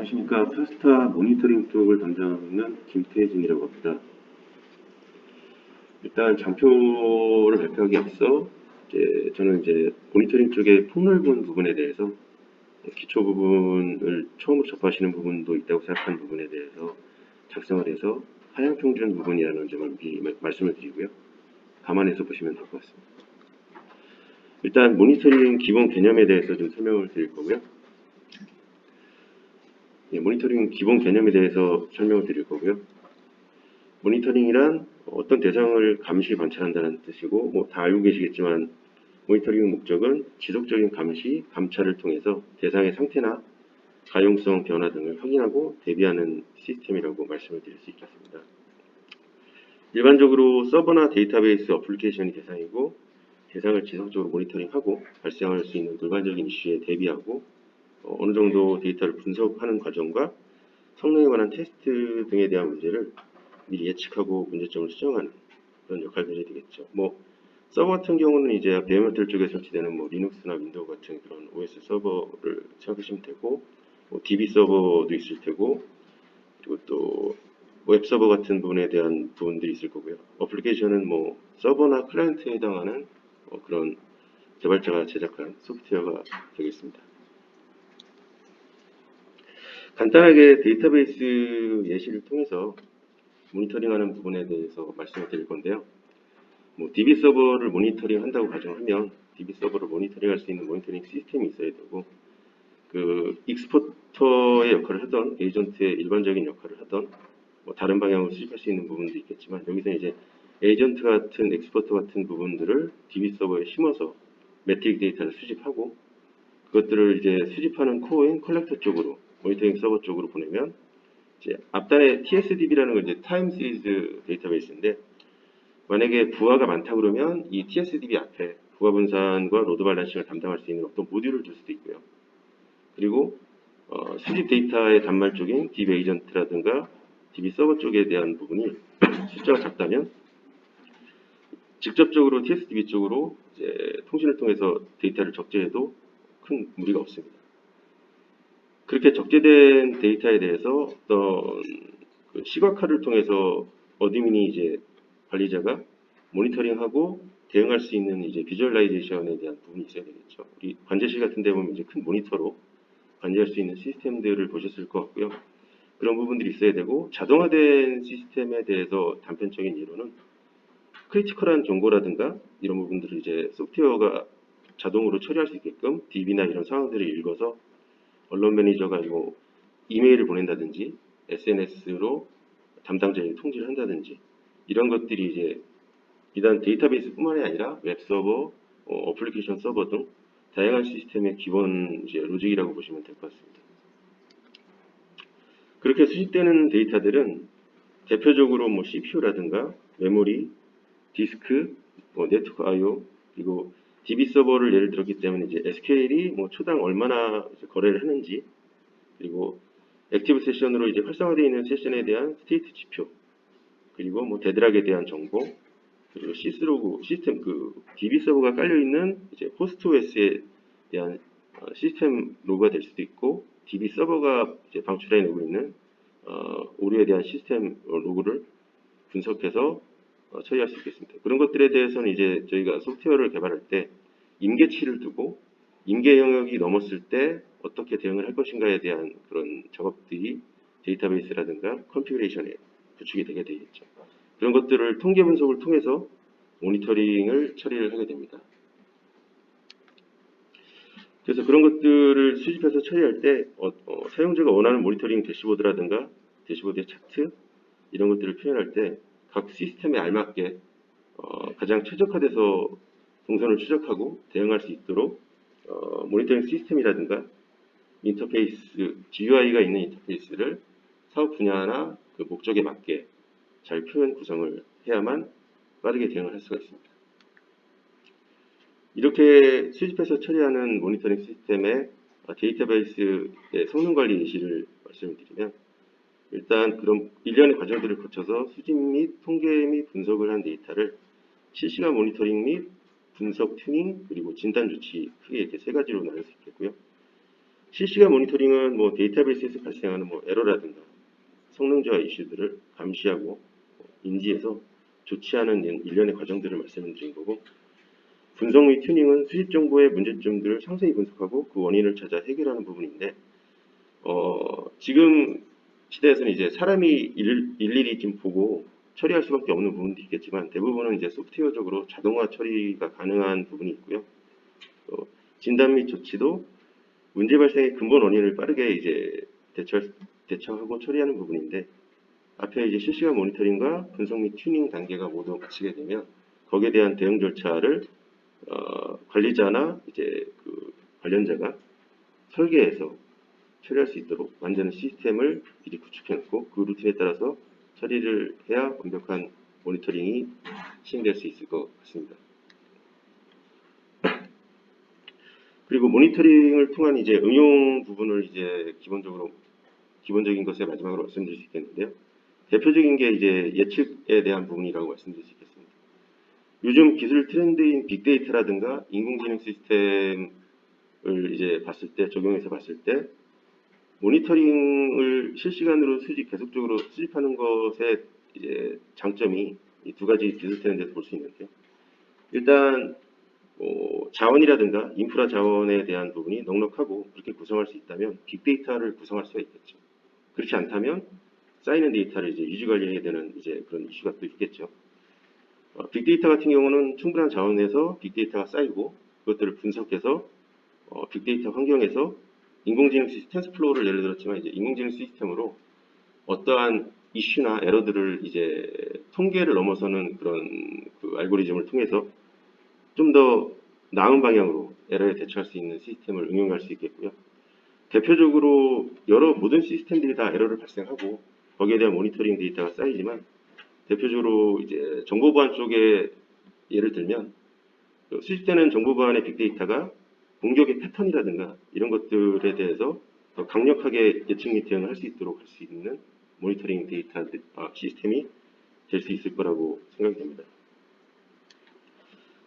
안녕하십니까. 투스타 모니터링 쪽을 담당하고 있는 김태진이라고 합니다. 일단 장표를 발표하기 앞서 저는 모니터링 쪽의 폭넓은 부분에 대해서 기초 부분을 처음으로 접하시는 부분도 있다고 생각하는 부분에 대해서 작성을 해서 하향 평준 부분이라는 점을 미리 말씀을 드리고요. 감안해서 보시면 될 것 같습니다. 일단 모니터링 기본 개념에 대해서 좀 설명을 드릴 거고요. 모니터링 기본 개념에 대해서 설명을 드릴 거고요. 모니터링이란 어떤 대상을 감시 관찰한다는 뜻이고, 다 알고 계시겠지만 모니터링의 목적은 지속적인 감시, 감찰을 통해서 대상의 상태나 가용성 변화 등을 확인하고 대비하는 시스템이라고 말씀을 드릴 수 있겠습니다. 일반적으로 서버나 데이터베이스 어플리케이션이 대상이고, 대상을 지속적으로 모니터링하고 발생할 수 있는 일반적인 이슈에 대비하고 어느 정도 데이터를 분석하는 과정과 성능에 관한 테스트 등에 대한 문제를 미리 예측하고 문제점을 수정하는 그런 역할들이 되겠죠. 서버 같은 경우는 이제 베어메탈 쪽에 설치되는 리눅스나 윈도우 같은 그런 OS 서버를 생각하시면 되고, DB 서버도 있을 테고, 그리고 또 웹 서버 같은 부분에 대한 부분들이 있을 거고요. 어플리케이션은 서버나 클라이언트에 해당하는 그런 개발자가 제작한 소프트웨어가 되겠습니다. 간단하게 데이터베이스 예시를 통해서 모니터링하는 부분에 대해서 말씀을 드릴 건데요. DB 서버를 모니터링 한다고 가정하면 DB 서버를 모니터링할 수 있는 모니터링 시스템이 있어야 되고, 그 익스포터의 역할을 하던 에이전트의 일반적인 역할을 하던 다른 방향으로 수집할 수 있는 부분도 있겠지만, 여기서 이제 에이전트 같은 익스포터 같은 부분들을 DB 서버에 심어서 매트릭 데이터를 수집하고, 그것들을 이제 수집하는 코어인 컬렉터 쪽으로 모니터링 서버 쪽으로 보내면, 이제 앞단에 TSDB라는 건 이제 타임 시리즈 데이터베이스인데, 만약에 부하가 많다 그러면 이 TSDB 앞에 부하 분산과 로드 밸런싱을 담당할 수 있는 어떤 모듈을 줄 수도 있고요. 그리고 수집 데이터의 단말 쪽인 DB 에이전트라든가 DB 서버 쪽에 대한 부분이 숫자가 작다면 직접적으로 TSDB 쪽으로 이제 통신을 통해서 데이터를 적재해도 큰 무리가 없습니다. 그렇게 적재된 데이터에 대해서 어떤 시각화를 통해서 어드민이 이제 관리자가 모니터링하고 대응할 수 있는 이제 비주얼라이제이션에 대한 부분이 있어야 되겠죠. 우리 관제실 같은 데 보면 이제 큰 모니터로 관제할 수 있는 시스템들을 보셨을 것 같고요. 그런 부분들이 있어야 되고, 자동화된 시스템에 대해서 단편적인 예로는 크리티컬한 정보라든가 이런 부분들을 이제 소프트웨어가 자동으로 처리할 수 있게끔 DB나 이런 상황들을 읽어서 언론 매니저가 이메일을 보낸다든지 SNS로 담당자에게 통지를 한다든지, 이런 것들이 이제 비단 데이터베이스뿐만이 아니라 웹 서버, 어플리케이션 서버 등 다양한 시스템의 기본 이제 로직이라고 보시면 될 것 같습니다. 그렇게 수집되는 데이터들은 대표적으로 CPU라든가 메모리, 디스크, 네트워크 I/O, 그리고 DB 서버를 예를 들었기 때문에 이제 SQL이 초당 얼마나 거래를 하는지, 그리고 액티브 세션으로 이제 활성화되어 있는 세션에 대한 스테이트 지표, 그리고 데드락에 대한 정보, 그리고 시스로그 시스템 DB 서버가 깔려 있는 이제 호스트 OS에 대한 시스템 로그가 될 수도 있고, DB 서버가 이제 방출해내고 있는 오류에 대한 시스템 로그를 분석해서 처리할 수 있겠습니다. 그런 것들에 대해서는 이제 저희가 소프트웨어를 개발할 때 임계치를 두고 임계 영역이 넘었을 때 어떻게 대응을 할 것인가에 대한 그런 작업들이 데이터베이스라든가 컨피그레이션에 구축이 되게 되겠죠. 그런 것들을 통계 분석을 통해서 모니터링을 처리를 하게 됩니다. 그래서 그런 것들을 수집해서 처리할 때 사용자가 원하는 모니터링 대시보드라든가 대시보드의 차트, 이런 것들을 표현할 때 각 시스템에 알맞게 가장 최적화돼서 동선을 추적하고 대응할 수 있도록 모니터링 시스템이라든가 인터페이스, GUI가 있는 인터페이스를 사업 분야나 그 목적에 맞게 잘 표현 구성을 해야만 빠르게 대응을 할 수가 있습니다. 이렇게 수집해서 처리하는 모니터링 시스템의 데이터베이스의 성능 관리 예시를 말씀을 드리면, 일단 그런 일련의 과정들을 거쳐서 수집 및 통계 및 분석을 한 데이터를 실시간 모니터링 및 분석 튜닝, 그리고 진단 조치, 크게 이렇게 세 가지로 나눌 수 있겠고요. 실시간 모니터링은 뭐 데이터베이스에서 발생하는 뭐 에러라든가 성능 저하 이슈들을 감시하고 인지해서 좋지 않은 일련의 과정들을 말씀드린 거고, 분석 및 튜닝은 수집 정보의 문제점들을 상세히 분석하고 그 원인을 찾아 해결하는 부분인데, 지금 시대에서는 이제 사람이 일일이 좀 보고 처리할 수밖에 없는 부분도 있겠지만, 대부분은 이제 소프트웨어적으로 자동화 처리가 가능한 부분이 있고요. 진단 및 조치도 문제 발생의 근본 원인을 빠르게 이제 대처하고 처리하는 부분인데, 앞에 이제 실시간 모니터링과 분석 및 튜닝 단계가 모두 마치게 되면 거기에 대한 대응 절차를 관리자나 이제 그 관련자가 설계해서 처리할 수 있도록 만드는 시스템을 미리 구축해놓고 그 루틴에 따라서 처리를 해야 완벽한 모니터링이 시행될 수 있을 것 같습니다. 그리고 모니터링을 통한 이제 응용 부분을 이제 기본적인 것에 마지막으로 말씀드릴 수 있겠는데요. 대표적인 게 이제 예측에 대한 부분이라고 말씀드릴 수 있겠습니다. 요즘 기술 트렌드인 빅데이터라든가 인공지능 시스템을 이제 적용해서 봤을 때 모니터링을 실시간으로 계속적으로 수집하는 것의 이제 장점이 이 두 가지 기술 트렌드에서 볼 수 있는데요. 일단 자원이라든가 인프라 자원에 대한 부분이 넉넉하고 그렇게 구성할 수 있다면 빅데이터를 구성할 수가 있겠죠. 그렇지 않다면 쌓이는 데이터를 이제 유지 관리해야 되는 이제 그런 이슈가 또 있겠죠. 빅데이터 같은 경우는 충분한 자원에서 빅데이터가 쌓이고 그것들을 분석해서 빅데이터 환경에서 인공지능 시스템 텐스플로우를 예를 들었지만 이제 인공지능 시스템으로 어떠한 이슈나 에러들을 이제 통계를 넘어서는 그런 그 알고리즘을 통해서 좀 더 나은 방향으로 에러에 대처할 수 있는 시스템을 응용할 수 있겠고요. 대표적으로 모든 시스템들이 다 에러를 발생하고 거기에 대한 모니터링 데이터가 쌓이지만 대표적으로 이제 정보 보안 쪽에 예를 들면 수집되는 정보 보안의 빅데이터가 공격의 패턴이라든가 이런 것들에 대해서 더 강력하게 예측 및 대응을 할 수 있도록 할 수 있는 모니터링 데이터 시스템이 될 수 있을 거라고 생각이 됩니다.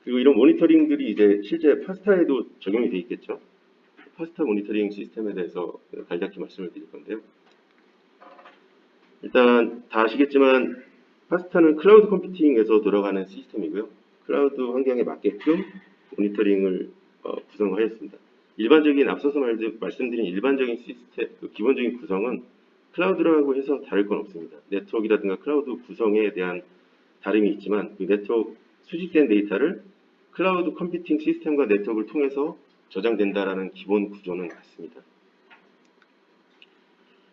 그리고 이런 모니터링들이 이제 실제 파스타에도 적용이 돼 있겠죠. 파스타 모니터링 시스템에 대해서 간략히 말씀을 드릴 건데요. 일단 다 아시겠지만 파스타는 클라우드 컴퓨팅에서 돌아가는 시스템이고요. 클라우드 환경에 맞게끔 모니터링을 구성하였습니다. 앞서서 말씀드린 일반적인 시스템, 기본적인 구성은 클라우드라고 해서 다를 건 없습니다. 네트워크라든가 클라우드 구성에 대한 다름이 있지만 그 네트워크 수집된 데이터를 클라우드 컴퓨팅 시스템과 네트워크를 통해서 저장된다라는 기본 구조는 같습니다.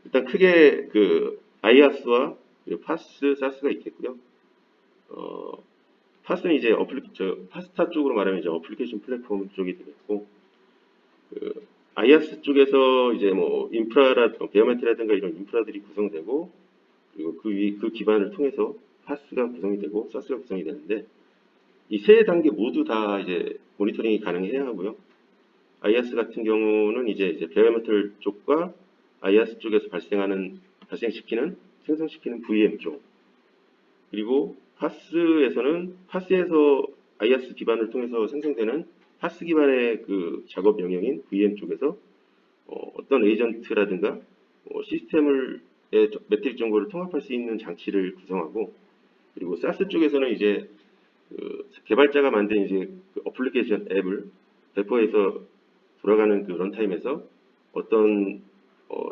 일단 크게 그 IaaS와 파스, 사스가 있겠고요. 파스는 이제 파스타 쪽으로 말하면 이제 어플리케이션 플랫폼 쪽이 되겠고, IaaS 쪽에서 이제 뭐 베어메트라든가 이런 인프라들이 구성되고, 그리고 그 기반을 통해서 파스가 구성이 되고, 사스가 구성이 되는데, 이 세 단계 모두 다 이제 모니터링이 가능해야 하고요. IaaS 같은 경우는 이제 베어메탈 쪽과 IaaS 쪽에서 생성시키는 VM 쪽, 그리고 파스에서 IaaS 기반을 통해서 생성되는 파스 기반의 그 작업 영역인 VM 쪽에서 어떤 에이전트라든가 시스템을 매트릭 정보를 통합할 수 있는 장치를 구성하고, 그리고 사스 쪽에서는 이제 개발자가 만든 이제 그 어플리케이션 앱을 배포해서 돌아가는 그 런타임에서 어떤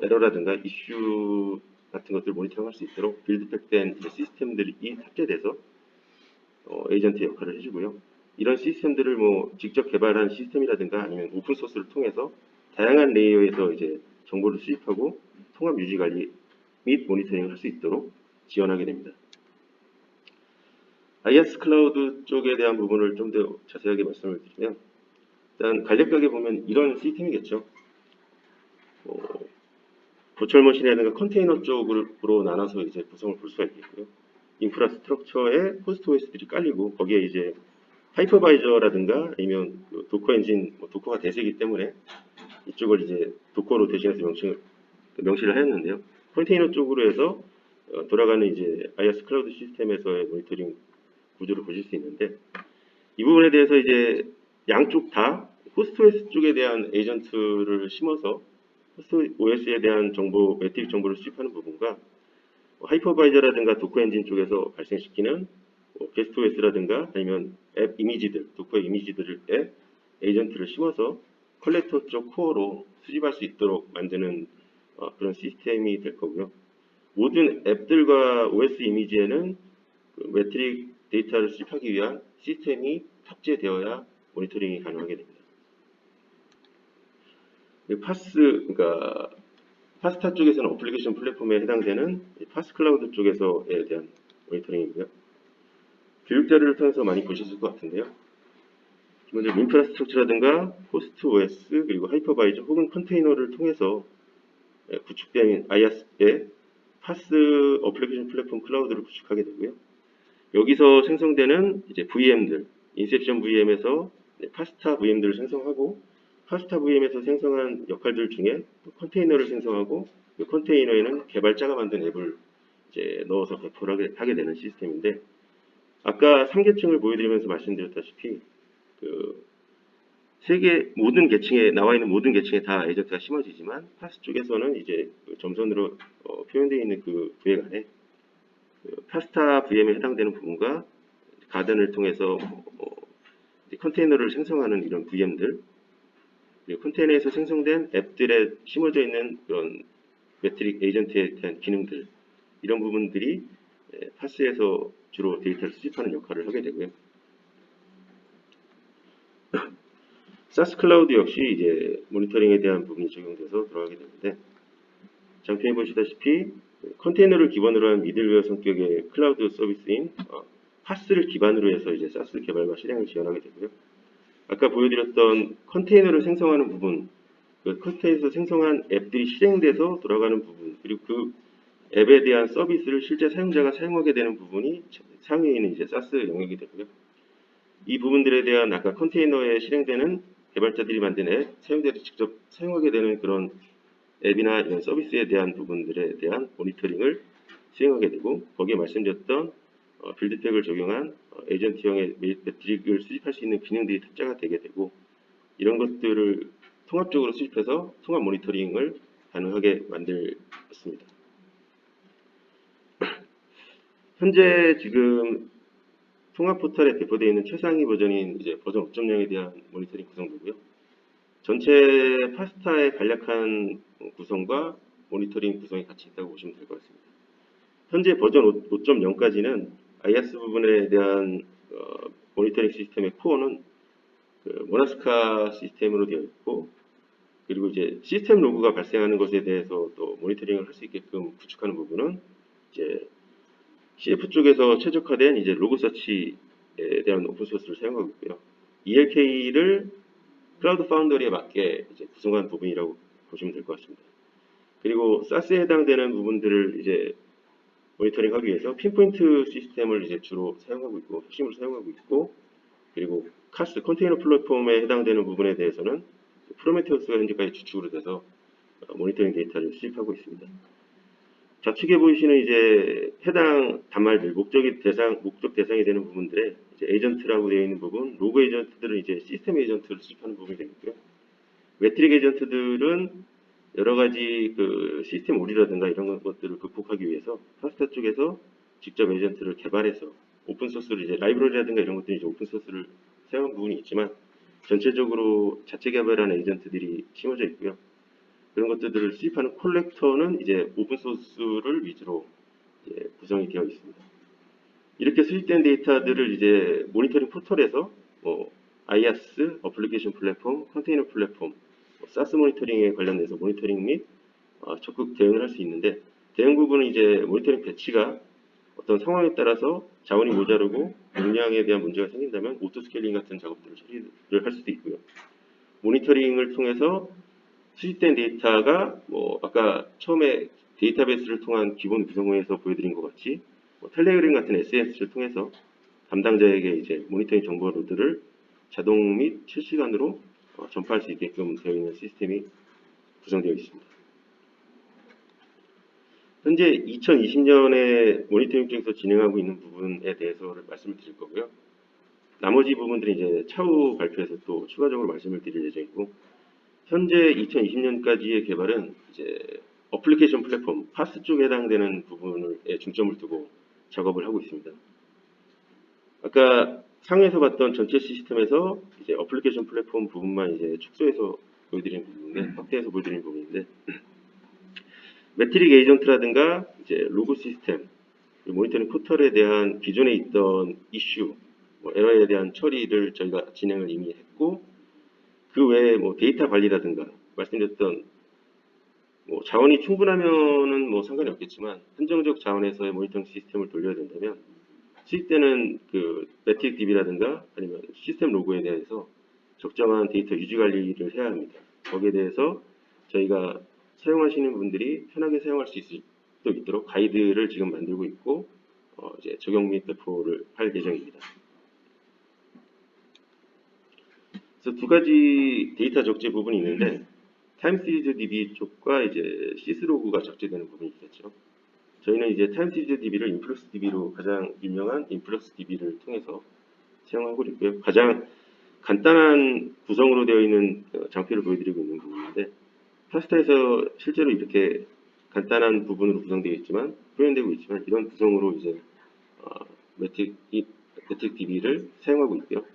에러라든가 이슈 같은 것들을 모니터링할 수 있도록 빌드백된 시스템들이 탑재돼서 에이전트 역할을 해주고요. 이런 시스템들을 뭐 직접 개발한 시스템이라든가 아니면 오픈 소스를 통해서 다양한 레이어에서 이제 정보를 수집하고 통합 유지 관리 및 모니터링을 할 수 있도록 지원하게 됩니다. IaaS 클라우드 쪽에 대한 부분을 좀 더 자세하게 말씀을 드리면, 일단 간략하게 보면 이런 시스템이겠죠. 버추얼머신이라든가 컨테이너 쪽으로 나눠서 이제 구성을 볼 수가 있겠고요. 인프라스트럭처에 호스트 OS들이 깔리고 거기에 이제 하이퍼바이저라든가 아니면 그 도커 엔진, 도커가 대세이기 때문에 이쪽을 이제 도커로 대신해서 명시를 하였는데요. 컨테이너 쪽으로 해서 돌아가는 이제 IaaS 클라우드 시스템에서의 모니터링 구조를 보실 수 있는데, 이 부분에 대해서 이제 양쪽 다 호스트 OS 쪽에 대한 에이전트를 심어서 호스트 OS에 대한 정보, 매트릭 정보를 수집하는 부분과 하이퍼바이저라든가 도커 엔진 쪽에서 발생시키는 게스트 OS라든가 아니면 앱 이미지들, 도커 이미지들의 에이전트를 심어서 컬렉터 쪽 코어로 수집할 수 있도록 만드는 그런 시스템이 될 거고요. 모든 앱들과 OS 이미지에는 그 매트릭 데이터를 수집하기 위한 시스템이 탑재되어야 모니터링이 가능하게 됩니다. 그러니까 파스타 쪽에서는 어플리케이션 플랫폼에 해당되는 파스클라우드 쪽에서에 대한 모니터링이고요. 교육 자료를 통해서 많이 보셨을 것 같은데요. 먼저 인프라스트럭처라든가 호스트 OS 그리고 하이퍼바이저 혹은 컨테이너를 통해서 구축된 IaaS의 파스 어플리케이션 플랫폼 클라우드를 구축하게 되고요. 여기서 생성되는 이제 VM들, 인셉션 VM에서 파스타 VM들을 생성하고 파스타 VM에서 생성한 역할들 중에 컨테이너를 생성하고 그 컨테이너에는 개발자가 만든 앱을 이제 넣어서 배포를 하게 되는 시스템인데 아까 3계층을 보여드리면서 말씀드렸다시피 그 세계 모든 계층에 나와 있는 모든 계층에 다 에이전트가 심어지지만 파스 쪽에서는 이제 그 점선으로 표현되어 있는 그 구획 안에 그 파스타 VM에 해당되는 부분과 가든을 통해서 컨테이너를 생성하는 이런 VM들 그리고 컨테이너에서 생성된 앱들에 심어져 있는 그런 매트릭 에이전트에 대한 기능들 이런 부분들이 파스에서 주로 데이터를 수집하는 역할을 하게 되고요. 사스 클라우드 역시 이제 모니터링에 대한 부분이 적용돼서 들어가게 되는데 장표에 보시다시피 컨테이너를 기반으로 한 미들웨어 성격의 클라우드 서비스인 파스를 기반으로 해서 이제 사스 개발과 실행을 지원하게 되고요. 아까 보여드렸던 컨테이너를 생성하는 부분, 그 컨테이너에서 생성한 앱들이 실행돼서 돌아가는 부분, 그리고 그 앱에 대한 서비스를 실제 사용자가 사용하게 되는 부분이 상위에 있는 이제 사스 영역이 되고요. 이 부분들에 대한 아까 컨테이너에 실행되는 개발자들이 만든 앱, 사용자들이 직접 사용하게 되는 그런 앱이나 이런 서비스에 대한 부분들에 대한 모니터링을 수행하게 되고 거기에 말씀드렸던 빌드팩을 적용한 에이전트형의 매트릭을 수집할 수 있는 기능들이 탑재가 되게 되고 이런 것들을 통합적으로 수집해서 통합 모니터링을 가능하게 만들었습니다. 현재 지금 통합 포털에 배포되어 있는 최상위 버전인 이제 버전 5.0에 대한 모니터링 구성도고요. 전체 파스타의 간략한 구성과 모니터링 구성이 같이 있다고 보시면 될 것 같습니다. 현재 버전 5.0까지는 IaaS 부분에 대한 모니터링 시스템의 코어는 그 모나스카 시스템으로 되어 있고 그리고 이제 시스템 로그가 발생하는 것에 대해서 또 모니터링을 할 수 있게끔 구축하는 부분은 이제 CF 쪽에서 최적화된 이제 로그 서치에 대한 오픈 소스를 사용하고 있고요. ELK를 클라우드 파운더리에 맞게 이제 구성한 부분이라고 보시면 될 것 같습니다. 그리고 SaaS에 해당되는 부분들을 이제 모니터링하기 위해서 핀포인트 시스템을 이제 주로 사용하고 있고 핵심으로 사용하고 있고 그리고 카스 컨테이너 플랫폼에 해당되는 부분에 대해서는 프로메테우스가 현재까지 주축으로 돼서 모니터링 데이터를 수집하고 있습니다. 좌측에 보이시는 이제 해당 단말들 목적 대상이 되는 부분들에 이제 에이전트라고 되어 있는 부분, 로그 에이전트들은 이제 시스템 에이전트를 수집하는 부분이 되겠고요. 매트릭 에이전트들은 여러 가지 그 시스템 오류라든가 이런 것들을 극복하기 위해서 파스타 쪽에서 직접 에이전트를 개발해서 오픈 소스를 이제 라이브러리라든가 이런 것들이 이제 오픈 소스를 사용한 부분이 있지만 전체적으로 자체 개발한 에이전트들이 심어져 있고요. 그런 것들을 수집하는 콜렉터는 이제 오픈 소스를 위주로 이제 구성이 되어 있습니다. 이렇게 수집된 데이터들을 이제 모니터링 포털에서 IaaS, 어플리케이션 플랫폼, 컨테이너 플랫폼, 사스 모니터링에 관련돼서 모니터링 및 적극 대응을 할 수 있는데 대응 부분은 이제 모니터링 배치가 어떤 상황에 따라서 자원이 모자르고 용량에 대한 문제가 생긴다면 오토 스케일링 같은 작업들을 처리를 할 수도 있고요. 모니터링을 통해서 수집된 데이터가 아까 처음에 데이터베이스를 통한 기본 구성에서 보여드린 것 같이 텔레그램 같은 SNS를 통해서 담당자에게 이제 모니터링 정보 로드를 자동 및 실시간으로 전파할 수 있게끔 되어 있는 시스템이 구성되어 있습니다. 현재 2020년에 모니터링 쪽에서 진행하고 있는 부분에 대해서 말씀을 드릴 거고요. 나머지 부분들은 이제 차후 발표에서 또 추가적으로 말씀을 드릴 예정이고 현재 2020년까지의 개발은 이제 어플리케이션 플랫폼, 파스 쪽에 해당되는 부분에 중점을 두고 작업을 하고 있습니다. 아까 상에서 봤던 전체 시스템에서 이제 어플리케이션 플랫폼 부분만 이제 축소해서 보여드리는 부분인데, 확대해서 보여드리는 부분인데, 매트릭 에이전트라든가 이제 로그 시스템, 모니터링 포털에 대한 기존에 있던 이슈, 에러에 대한 처리를 저희가 진행을 이미 했고, 그 외에 데이터 관리라든가 말씀드렸던 자원이 충분하면은 상관이 없겠지만 한정적 자원에서의 모니터링 시스템을 돌려야 된다면 수입되는 그 매트릭 DB라든가 아니면 시스템 로그에 대해서 적정한 데이터 유지 관리를 해야 합니다. 거기에 대해서 저희가 사용하시는 분들이 편하게 사용할 수 있도록 가이드를 지금 만들고 있고 이제 적용 및 배포를 할 예정입니다. 그래서 두 가지 데이터 적재 부분이 있는데 타임 시리즈 DB 쪽과 이제 시스로그가 적재되는 부분이 있겠죠. 저희는 이제 타임 시리즈 DB를 인플럭스 DB로 가장 유명한 인플럭스 DB를 통해서 사용하고 있고요. 가장 간단한 구성으로 되어 있는 장표를 보여드리고 있는 부분인데 파스타에서 실제로 이렇게 간단한 부분으로 구성되어 있지만 표현되고 있지만 이런 구성으로 이제 매트릭 DB를 사용하고 있고요.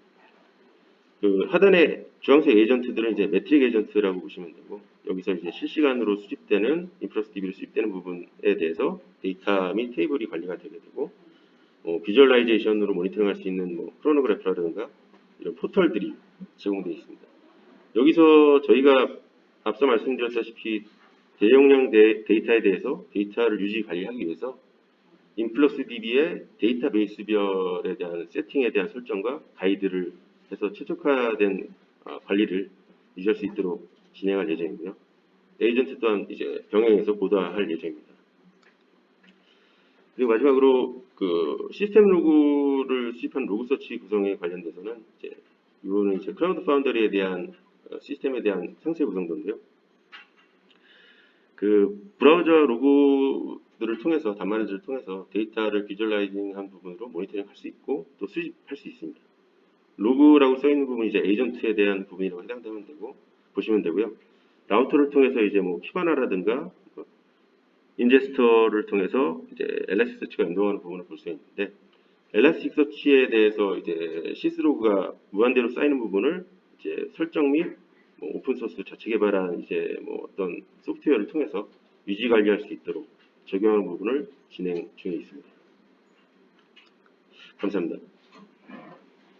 그 하단의 주황색 에이전트들은 이제 매트릭 에이전트라고 보시면 되고 여기서 이제 실시간으로 수집되는 인플럭스 DB로 수집되는 부분에 대해서 데이터 및 테이블이 관리가 되게 되고 비주얼라이제이션으로 모니터링할 수 있는 크로노그래프라든가 이런 포털들이 제공되어 있습니다. 여기서 저희가 앞서 말씀드렸다시피 대용량 데이터에 대해서 데이터를 유지 관리하기 위해서 인플럭스 DB의 데이터베이스별에 대한 세팅에 대한 설정과 가이드를 해서 최적화된 관리를 유지할 수 있도록 진행할 예정이고요. 에이전트 또한 이제 병행해서 보도할 예정입니다. 그리고 마지막으로 그 시스템 로그를 수집한 로그 서치 구성에 관련돼서는 이거는 이제 클라우드 파운더리에 대한 시스템에 대한 상세 구성도인데요. 그 브라우저 로그들을 통해서 단말들을 통해서 데이터를 비주얼라이징한 부분으로 모니터링 할 수 있고 또 수집할 수 있습니다. 로그라고 써 있는 부분이 이제 에이전트에 대한 부분이라고 해당되면 되고 보시면 되고요. 라우터를 통해서 이제 키바나라든가 인제스터를 통해서 이제 엘라스틱 서치가 연동하는 부분을 볼 수 있는데 엘라스틱 서치에 대해서 이제 시스로그가 무한대로 쌓이는 부분을 이제 설정 및 오픈 소스 자체 개발한 이제 어떤 소프트웨어를 통해서 유지 관리할 수 있도록 적용하는 부분을 진행 중에 있습니다. 감사합니다.